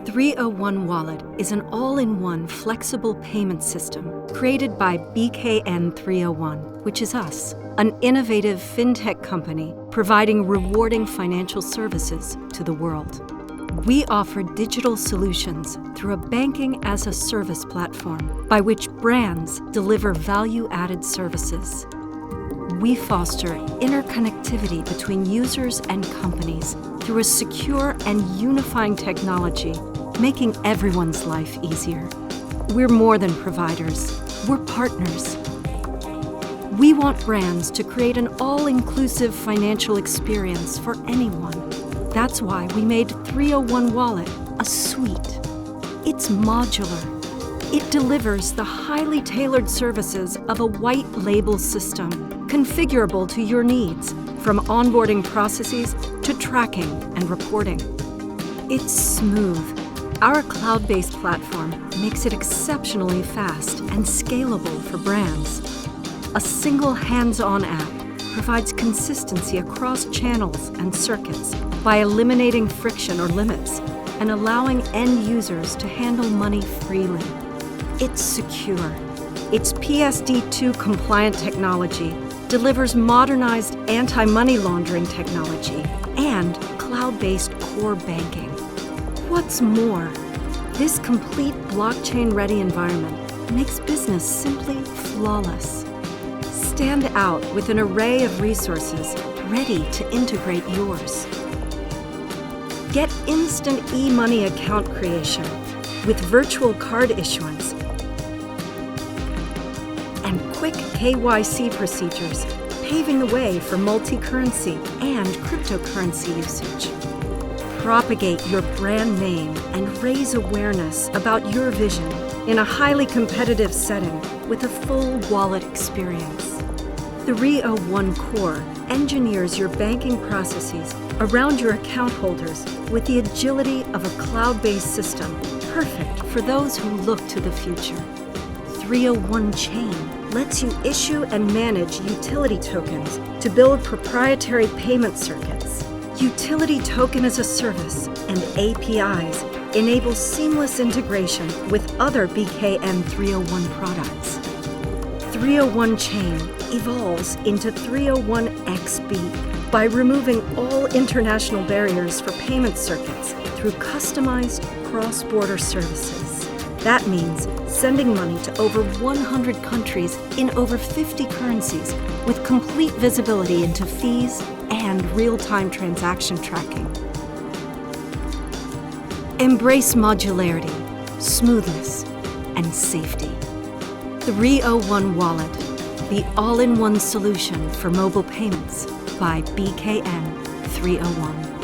301 Wallet is an all-in-one flexible payment system created by BKN301, which is us, an innovative fintech company providing rewarding financial services to the world. We offer digital solutions through a banking-as-a-service platform by which brands deliver value-added services. We foster interconnectivity between users and companies through a secure and unifying technology, making everyone's life easier. We're more than providers, we're partners. We want brands to create an all-inclusive financial experience for anyone. That's why we made 301 Wallet a suite. It's modular. It delivers the highly tailored services of a white label system, configurable to your needs, from onboarding processes to tracking and reporting. It's smooth. Our cloud-based platform makes it exceptionally fast and scalable for brands. A single hands-on app provides consistency across channels and circuits by eliminating friction or limits and allowing end users to handle money freely. It's secure. Its PSD2 compliant technology delivers modernized anti-money laundering technology and cloud-based core banking. What's more, this complete blockchain-ready environment makes business simply flawless. Stand out with an array of resources ready to integrate yours. Get instant e-money account creation with virtual card issuance and quick KYC procedures, paving the way for multi-currency and cryptocurrency usage. Propagate your brand name and raise awareness about your vision in a highly competitive setting with a full wallet experience. 301 Core engineers your banking processes around your account holders with the agility of a cloud-based system, perfect for those who look to the future. 301 Chain lets you issue and manage utility tokens to build proprietary payment circuits. Utility token as a service and APIs enable seamless integration with other BKN301 products. 301 Chain evolves into 301XB by removing all international barriers for payment circuits through customized cross-border services. That means sending money to over 100 countries in over 50 currencies with complete visibility into fees and real-time transaction tracking. Embrace modularity, smoothness, and safety. 301 Wallet, the all-in-one solution for mobile payments by BKN 301.